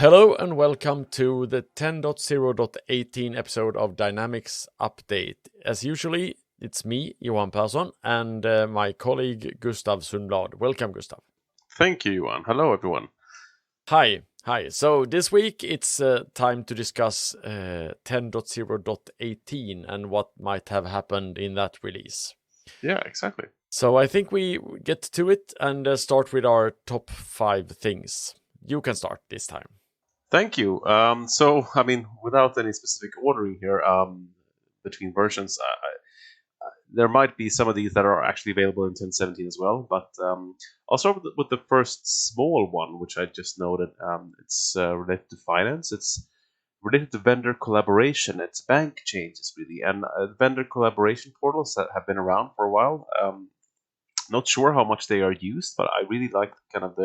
Hello and welcome to the 10.0.18 episode of Dynamics Update. As usually, it's me, Johan Persson, and my colleague Gustav Sundblad. Welcome, Gustav. Thank you, Johan. Hello, everyone. Hi. So this week it's time to discuss 10.0.18 and what might have happened in that release. Yeah, exactly. So I think we get to it and start with our top 5 things. You can start this time. Thank you. Without any specific ordering here between versions, there might be some of these that are actually available in 10.17 as well. But I'll start with the first small one, which I just noted. It's related to finance. It's related to vendor collaboration. It's bank changes, really. And vendor collaboration portals that have been around for a while. Not sure how much they are used, but I really like kind of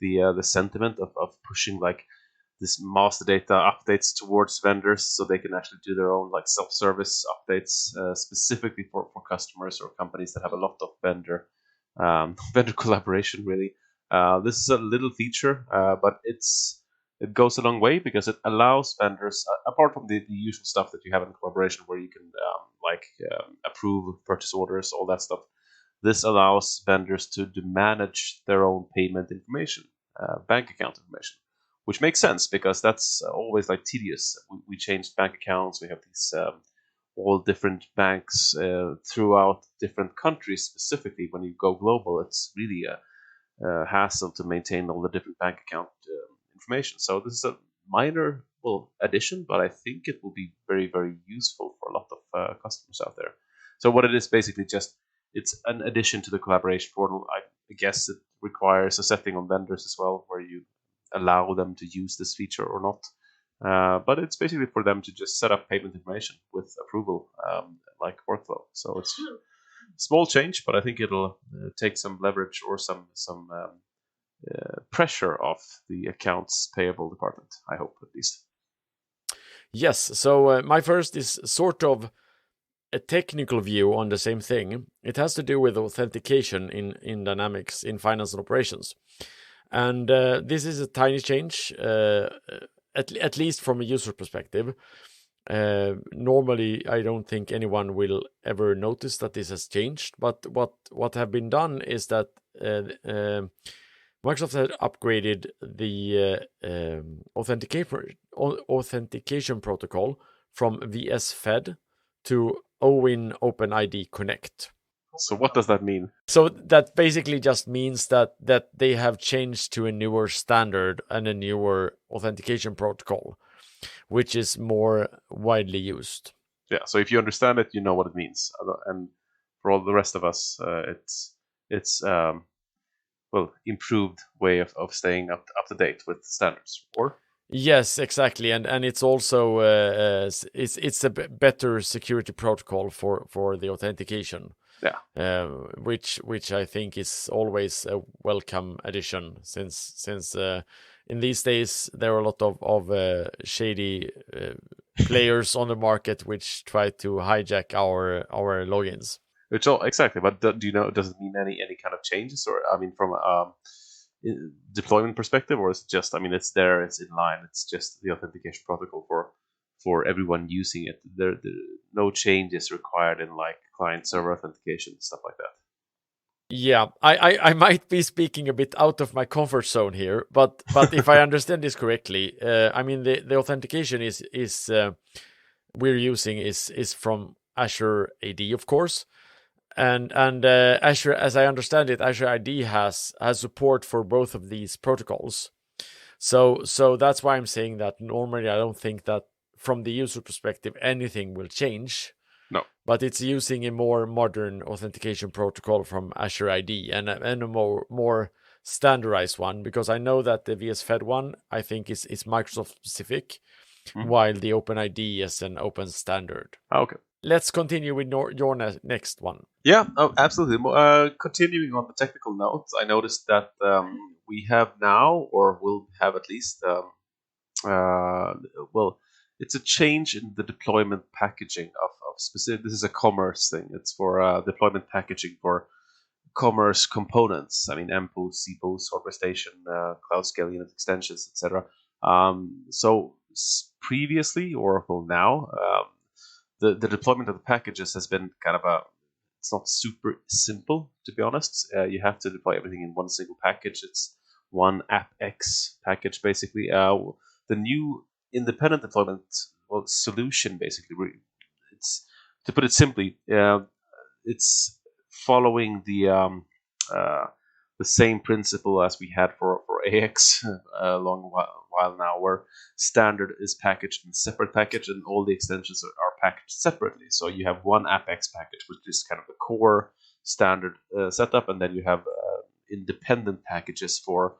the sentiment of pushing like this master data updates towards vendors so they can actually do their own like self-service updates specifically for customers or companies that have a lot of vendor collaboration, really. This is a little feature, but it goes a long way because it allows vendors, apart from the usual stuff that you have in collaboration where you can approve purchase orders, all that stuff. This allows vendors to manage their own payment information, bank account information, which makes sense because that's always like tedious. We changed bank accounts. We have these all different banks throughout different countries. Specifically, when you go global, it's really a hassle to maintain all the different bank account information. So this is a minor addition, but I think it will be very, very useful for a lot of customers out there. So what it is basically it's an addition to the collaboration portal. I guess it requires a setting on vendors as well, where you allow them to use this feature or not. But it's basically for them to just set up payment information with approval, like workflow. So it's a small change, but I think it'll take some leverage or some pressure off the accounts payable department. I hope, at least. Yes. So my first is sort of a technical view on the same thing. It has to do with authentication in Dynamics in finance and operations. And this is a tiny change, at least from a user perspective. Normally, I don't think anyone will ever notice that this has changed. But what have been done is that Microsoft had upgraded the authentication protocol from VS-Fed to OWIN OpenID Connect. So what does that mean? So that basically just means that they have changed to a newer standard and a newer authentication protocol, which is more widely used. Yeah, so if you understand it, you know what it means. And for all the rest of us, it's improved way of staying up to date with standards. Or yes, exactly, and it's also it's a better security protocol for the authentication. Yeah, which I think is always a welcome addition, since in these days there are a lot of shady players on the market which try to hijack our logins. which exactly. But do you know? Does it mean any kind of changes, or I mean, from a deployment perspective, or is it just? I mean, it's there, it's in line. It's just the authentication protocol for everyone using it. There no changes required in like client server authentication, stuff like that. Yeah, I might be speaking a bit out of my comfort zone here, but if I understand this correctly, I mean the authentication is we're using is from Azure AD, of course, and Azure, as I understand it, Azure AD has support for both of these protocols. So that's why I'm saying that normally I don't think that from the user perspective anything will change. No. But it's using a more modern authentication protocol from Azure AD and a more standardized one, because I know that the VS-Fed one, I think, is Microsoft specific, while the OpenID is an open standard. Okay. Let's continue with your next one. Yeah, absolutely. Continuing on the technical notes, I noticed that we have now, or will have at least, it's a change in the deployment packaging of specific. This is a commerce thing. It's for deployment packaging for commerce components. I mean, MPOs, CPOs, orchestration, cloud scale unit extensions, etc. So previously, Oracle now, the deployment of the packages has been kind of it's not super simple, to be honest. You have to deploy everything in one single package. It's one AppX package, basically. The new independent deployment solution, basically, it's, to put it simply, it's following the same principle as we had for AX a long while now, where standard is packaged in a separate package and all the extensions are packaged separately. So you have one AppX package, which is kind of the core standard setup, and then you have independent packages for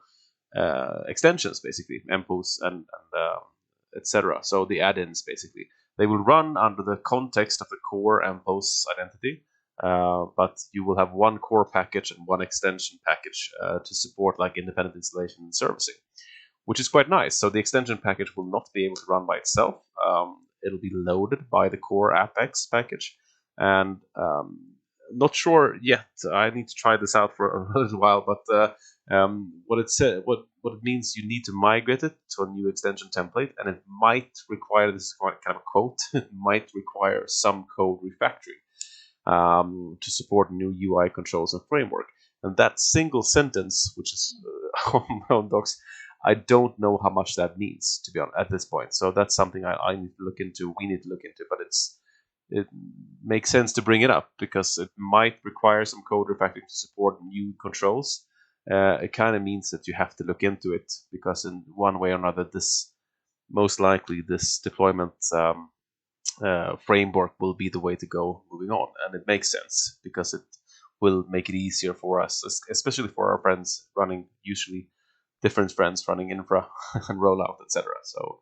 extensions, basically, MPOs and etc. So the add-ins, basically, they will run under the context of the core MPOS identity, but you will have one core package and one extension package to support like independent installation and servicing, which is quite nice. So the extension package will not be able to run by itself. It'll be loaded by the core AppX package, and not sure yet. I need to try this out for a little while, but what it means, you need to migrate it to a new extension template, and it might require, this is quite kind of a quote, it might require some code refactoring to support new UI controls and framework. And that single sentence, which is on my own docs, I don't know how much that means, to be honest, at this point. So that's something I need to look into. We need to look into, but it makes sense to bring it up because it might require some code refactoring to support new controls. It kind of means that you have to look into it because in one way or another, this most likely this deployment framework will be the way to go moving on, and it makes sense because it will make it easier for us, especially for our friends running, usually different friends running infra and rollout, etc. So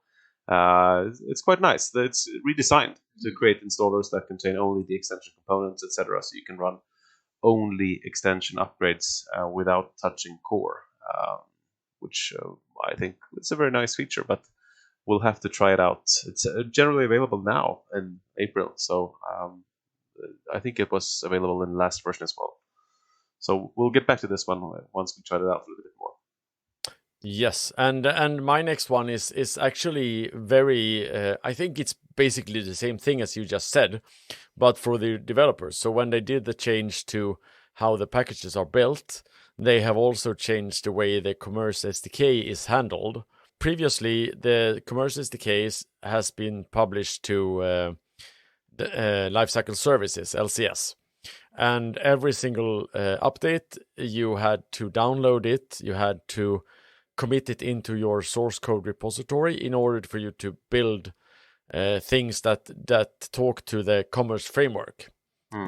it's quite nice. It's redesigned to create installers that contain only the extension components, etc. So you can run only extension upgrades without touching core, which I think it's a very nice feature, but we'll have to try it out. It's generally available now in April, so I think it was available in the last version as well. So we'll get back to this one once we try it out a little bit more. Yes, and my next one is actually very. I think it's basically the same thing as you just said, but for the developers. So when they did the change to how the packages are built, they have also changed the way the Commerce SDK is handled. Previously, the Commerce SDK has been published to the Lifecycle Services (LCS). And every single update, you had to download it, you had to commit it into your source code repository in order for you to build things that talk to the commerce framework,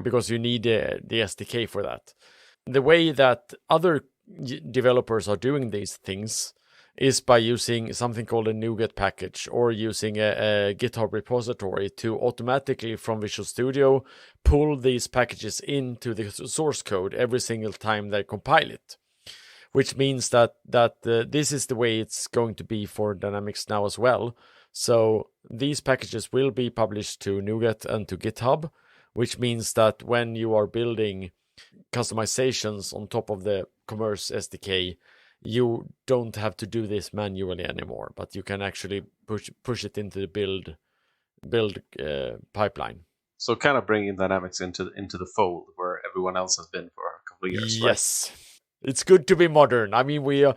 because you need the SDK for that. The way that other developers are doing these things is by using something called a NuGet package or using a GitHub repository to automatically from Visual Studio pull these packages into the source code every single time they compile it. Which means that this is the way it's going to be for Dynamics now as well. So these packages will be published to NuGet and to GitHub, which means that when you are building customizations on top of the Commerce SDK, you don't have to do this manually anymore, but you can actually push it into the build pipeline. So kind of bringing Dynamics into the fold where everyone else has been for a couple of years. Yes. Right? It's good to be modern. I mean, we are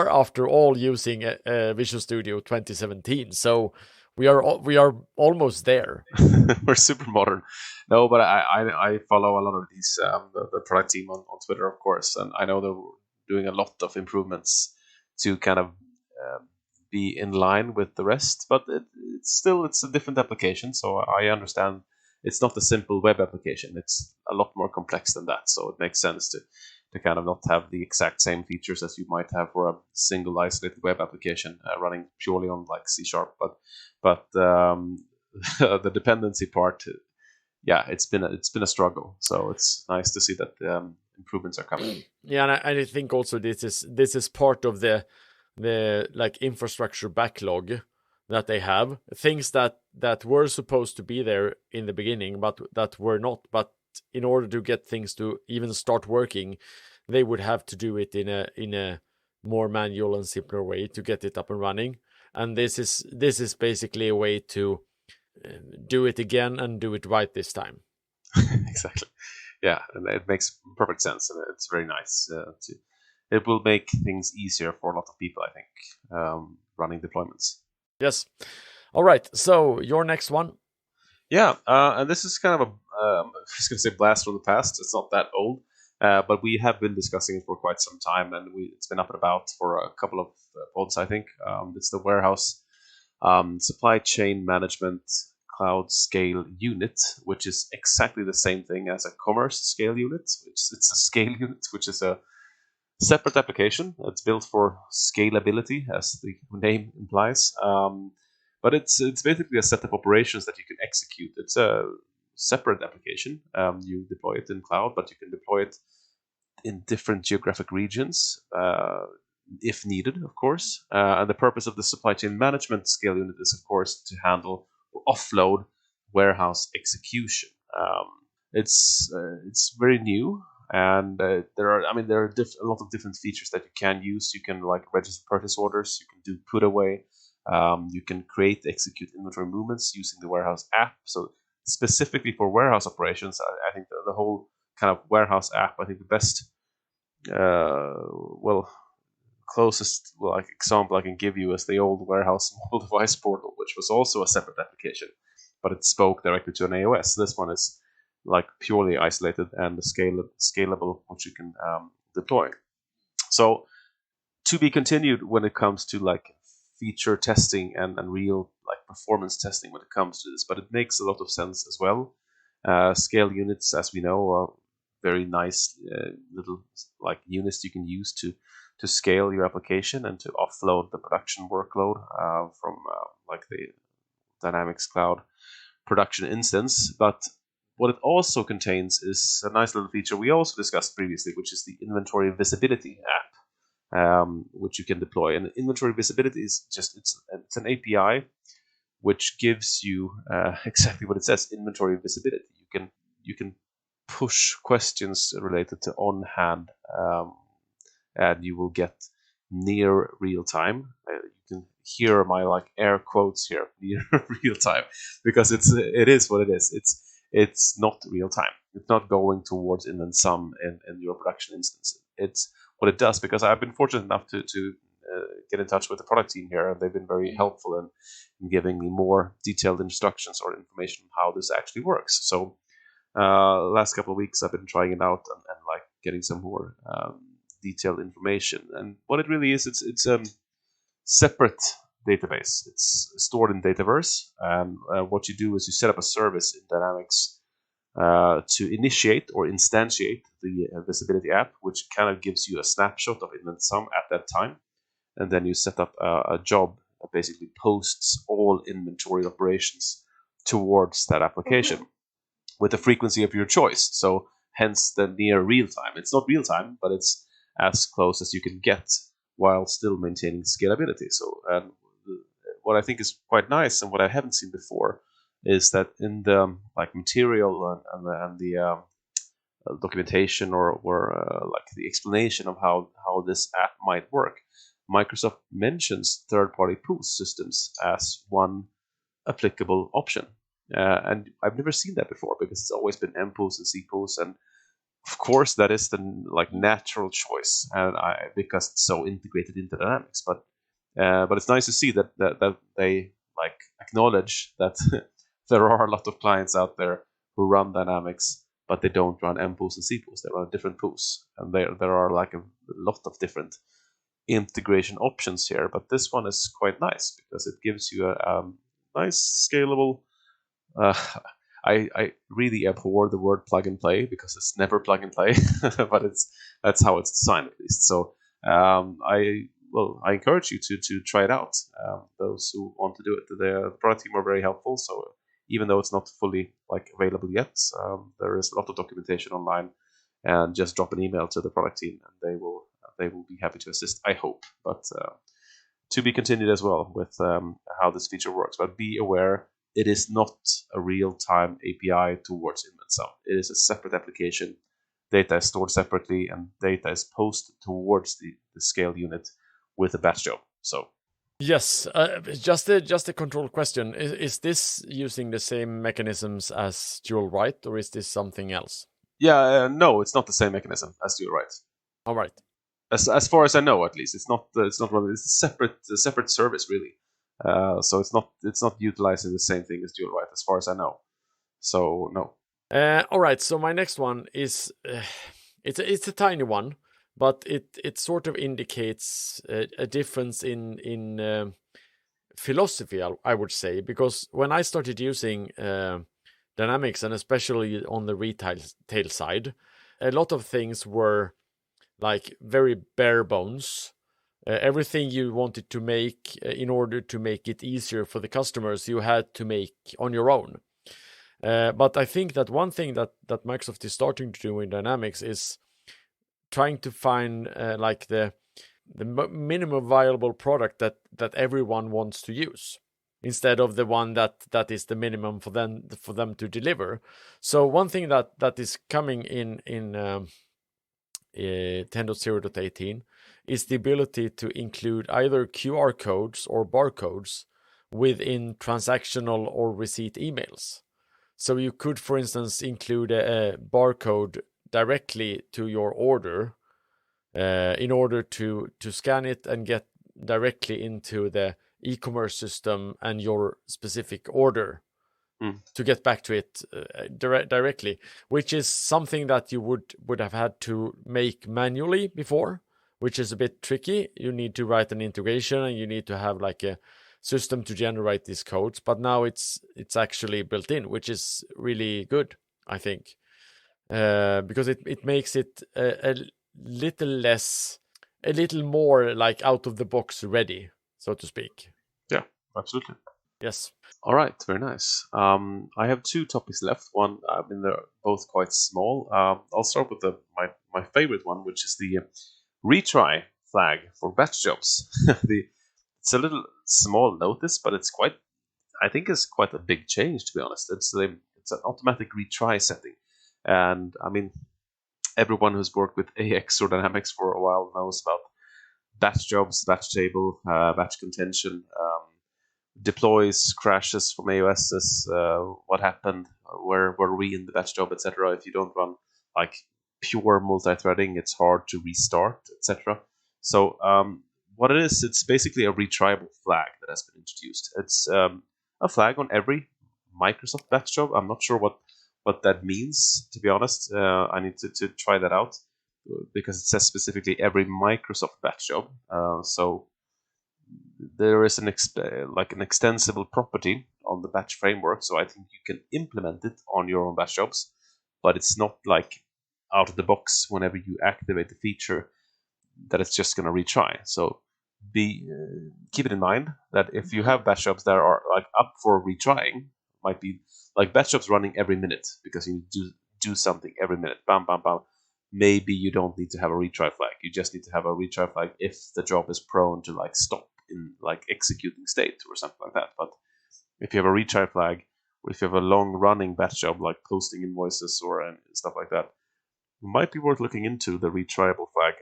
after all using Visual Studio 2017, so we are almost there. We're super modern. No, but I follow a lot of these the product team on Twitter, of course, and I know they're doing a lot of improvements to kind of be in line with the rest. But it's a different application, so I understand it's not a simple web application. It's a lot more complex than that. So it makes sense to kind of not have the exact same features as you might have for a single isolated web application running purely on like C#. But the dependency part, yeah, it's been a struggle. So it's nice to see that improvements are coming. Yeah, and I think also this is part of the like infrastructure backlog that they have, things that were supposed to be there in the beginning, but that were not. But in order to get things to even start working, they would have to do it in a more manual and simpler way to get it up and running. And this is basically a way to do it again and do it right this time. Exactly. Yeah, and it makes perfect sense, and it's very nice. It will make things easier for a lot of people, I think, running deployments. Yes. All right. So your next one. Yeah, and this is kind of I was going to say blast from the past. It's not that old, but we have been discussing it for quite some time, and it's been up and about for a couple of pods, I think. It's the warehouse supply chain management cloud scale unit, which is exactly the same thing as a commerce scale unit. It's a scale unit, which is a separate application. It's built for scalability, as the name implies. But it's basically a set of operations that you can execute. It's a separate application. You deploy it in cloud, but you can deploy it in different geographic regions if needed, of course. And the purpose of the supply chain management scale unit is, of course, to handle or offload warehouse execution. It's very new, and there are a lot of different features that you can use. You can like register purchase orders. You can do put away. You can execute inventory movements using the warehouse app. So specifically for warehouse operations, I think the whole kind of warehouse app, I think the best, closest example I can give you is the old warehouse mobile device portal, which was also a separate application, but it spoke directly to an AOS. This one is like purely isolated and scalable, which you can deploy. So to be continued when it comes to like feature testing and real like performance testing when it comes to this, but it makes a lot of sense as well. Scale units, as we know, are very nice little like units you can use to scale your application and to offload the production workload from like the Dynamics Cloud production instance. But what it also contains is a nice little feature we also discussed previously, which is the inventory visibility app, which you can deploy. And inventory visibility is just it's an API which gives you exactly what it says: inventory visibility. You can push questions related to on hand, and you will get near real time. You can hear my like air quotes here, near real time, because it is what it is. It's not real time. It's not going towards invent sum in your production instance. It's what it does, because I've been fortunate enough to get in touch with the product team here, and they've been very helpful in giving me more detailed instructions or information on how this actually works. So last couple of weeks I've been trying it out and like getting some more detailed information. And what it really is, it's separate database. It's stored in Dataverse, and what you do is you set up a service in Dynamics to initiate or instantiate the visibility app, which kind of gives you a snapshot of invent sum at that time, and then you set up a job that basically posts all inventory operations towards that application with the frequency of your choice. So hence the near real time. It's not real time, but it's as close as you can get while still maintaining scalability. So what I think is quite nice, and what I haven't seen before, is that in the like material and the documentation or like the explanation of how this app might work, Microsoft mentions third-party POS systems as one applicable option. And I've never seen that before, because it's always been MPOS and CPOS, and of course that is the like natural choice, and because it's so integrated into Dynamics. But it's nice to see that they like acknowledge that there are a lot of clients out there who run Dynamics, but they don't run MPOS and CPOS. They run different POS, and there are like a lot of different integration options here. But this one is quite nice because it gives you a nice scalable. I really abhor the word plug and play, because it's never plug and play, but that's how it's designed, at least. So I encourage you to try it out. Those who want to do it, the product team are very helpful. So even though it's not fully like available yet, there is a lot of documentation online, and just drop an email to the product team, and they will be happy to assist, I hope. But to be continued as well with how this feature works. But be aware, it is not a real-time API towards invent sum. It is a separate application data is stored separately, and data is posted towards the scale unit with a batch job. So yes, just a control question. Is this using the same mechanisms as dual write, or is this something else? yeah, no, it's not the same mechanism as dual write. All right. As far as I know, at least, it's not really. It's a separate service, really. So it's not utilizing the same thing as dual write, as far as I know. So no. All right. So my next one is it's a tiny one, but it sort of indicates a difference in philosophy, I would say, because when I started using Dynamics, and especially on the retail side, a lot of things were like very bare bones. Everything you wanted to make in order to make it easier for the customers, you had to make on your own. But I think that one thing that Microsoft is starting to do in Dynamics is trying to find like the minimum viable product that everyone wants to use, instead of the one that is the minimum for them to deliver. So one thing that is coming in 10.0.18 is the ability to include either QR codes or barcodes within transactional or receipt emails. So you could, for instance, include a barcode directly to your order in order to scan it and get directly into the e-commerce system and your specific order to get back to it directly, which is something that you would have had to make manually before, which is a bit tricky. You need to write an integration, and you need to have like a system to generate these codes. But now it's actually built in, which is really good, I think, because it makes it a little more like out of the box ready, so to speak. Yeah, absolutely. Yes. All right, very nice. I have two topics left. One, I mean, they're both quite small. I'll start with my favorite one, which is the retry flag for batch jobs. It's a little small notice, but I think it's quite a big change, to be honest. It's an automatic retry setting, and I mean, everyone who's worked with AX or Dynamics for a while knows about batch jobs, batch table, batch contention. Deploys, crashes from AOSs, what happened, where were we in the batch job, etc. If you don't run like pure multi-threading, it's hard to restart, etc. So what it is, it's basically a retriable flag that has been introduced. It's a flag on every Microsoft batch job. I'm not sure what that means, to be honest. I need to try that out, because it says specifically every Microsoft batch job. So there is an extensible property on the batch framework, so I think you can implement it on your own batch jobs, but it's not like out of the box whenever you activate the feature that it's just going to retry. So keep it in mind that if you have batch jobs that are like up for retrying, might be like batch jobs running every minute because you do something every minute, bam bam bam. Maybe you don't need to have a retry flag. You just need to have a retry flag if the job is prone to like stop in like executing state or something like that. But if you have a retry flag, or if you have a long running batch job like posting invoices or stuff like that, it might be worth looking into the retriable flag,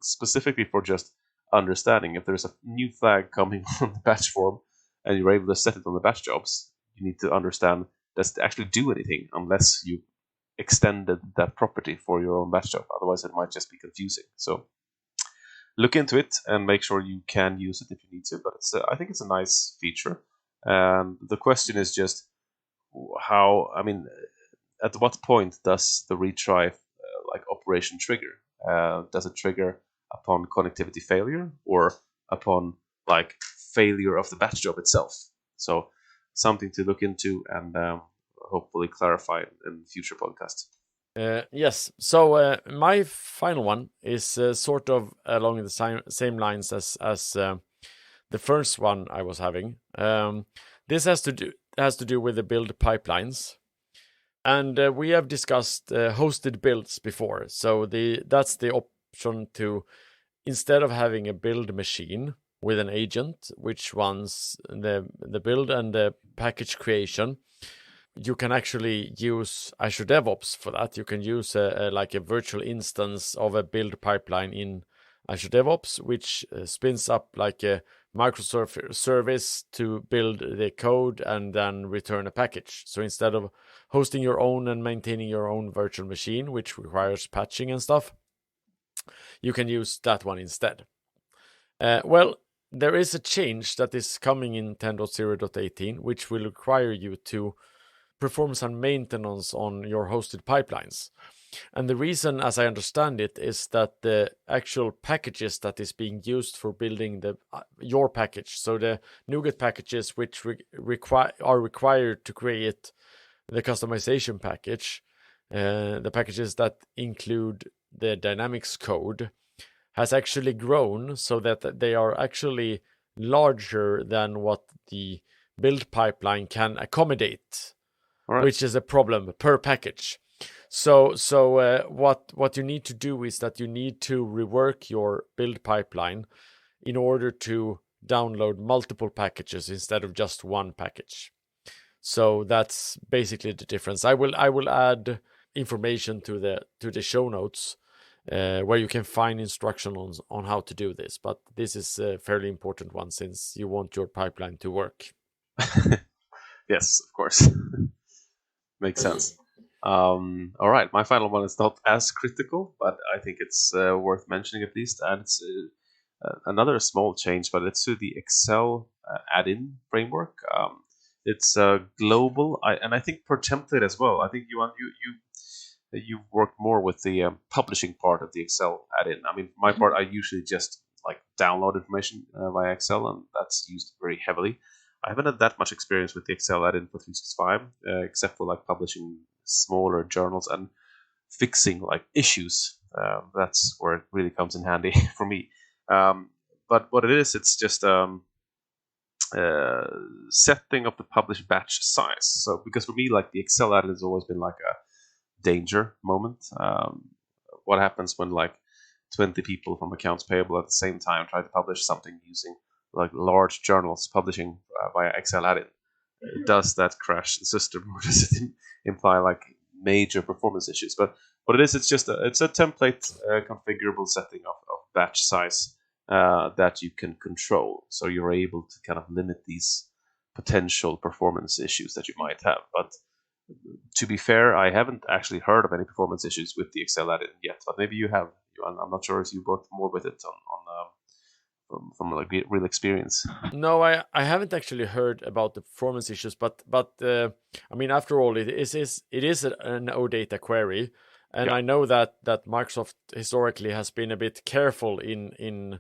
specifically for just understanding if there's a new flag coming on the batch form and you're able to set it on the batch jobs. You need to understand, does it actually do anything unless you extended that property for your own batch job? Otherwise, it might just be confusing. So look into it and make sure you can use it if you need to. But I think it's a nice feature. And the question is just how, I mean, at what point does the retry like operation trigger? Does it trigger upon connectivity failure or upon like failure of the batch job itself? So something to look into and hopefully clarify in future podcasts. Yes. So my final one is sort of along the same lines as the first one I was having. This has to do with the build pipelines, and we have discussed hosted builds before. So that's the option to, instead of having a build machine with an agent which runs the build and the package creation, you can actually use Azure DevOps for that. You can use like a virtual instance of a build pipeline in Azure DevOps, which spins up like a microservice to build the code and then return a package. So instead of hosting your own and maintaining your own virtual machine, which requires patching and stuff, you can use that one instead. Well, there is a change that is coming in 10.0.18, which will require you to perform some maintenance on your hosted pipelines. And the reason, as I understand it, is that the actual packages that is being used for building your package, so the NuGet packages which are required to create the customization package, the packages that include the Dynamics code, has actually grown so that they are actually larger than what the build pipeline can accommodate, which is a problem per package. So what you need to do is that you need to rework your build pipeline in order to download multiple packages instead of just one package. So that's basically the difference. I will add information to the show notes where you can find instructions on how to do this. But this is a fairly important one since you want your pipeline to work. Yes, of course. Makes sense. All right, my final one is not as critical, but I think it's worth mentioning at least, and it's another small change, but it's to the Excel add-in framework. It's global, and I think per template as well. I think you worked more with the publishing part of the Excel add-in. I mean, for my part, I usually just like download information via Excel, and that's used very heavily. I haven't had that much experience with the Excel add-in for 365, except for like publishing smaller journals and fixing like issues. That's where it really comes in handy for me. But what it is, it's just setting of the published batch size. So because for me, like the Excel add-in has always been like a danger moment. What happens when like 20 people from accounts payable at the same time try to publish something using like large journals publishing via Excel add-in? Does that crash the system, or does it imply like major performance issues? But what it is, it's a template configurable setting of batch size that you can control, so you're able to kind of limit these potential performance issues that you might have. But to be fair, I haven't actually heard of any performance issues with the Excel add-in yet, but maybe you have. I'm not sure if you worked more with it from like real experience. No, I haven't actually heard about the performance issues, but I mean, after all, it is an OData query, and I know that Microsoft historically has been a bit careful in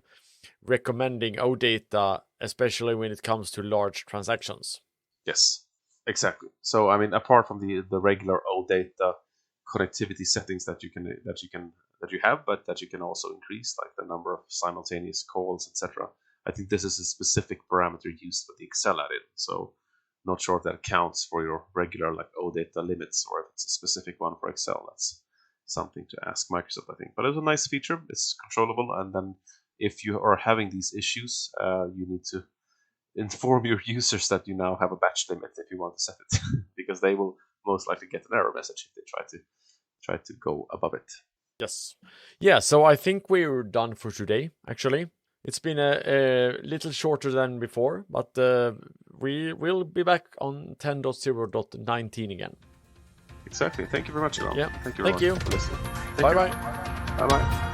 recommending OData, especially when it comes to large transactions. Yes, exactly. So I mean, apart from the regular OData connectivity settings that you have, but that you can also increase, like the number of simultaneous calls, etc. I think this is a specific parameter used for the Excel add-in. So not sure if that counts for your regular like OData limits, or if it's a specific one for Excel. That's something to ask Microsoft, I think. But it's a nice feature. It's controllable, and then if you are having these issues, you need to inform your users that you now have a batch limit if you want to set it, because they will most likely get an error message if they try to go above it. Yes. Yeah, so I think we're done for today, actually. It's been a little shorter than before, but we will be back on 10.0.19 again. Exactly. Thank you very much, Johan. Yeah. Thank you. Thank you. For listening. Bye-bye. Bye-bye.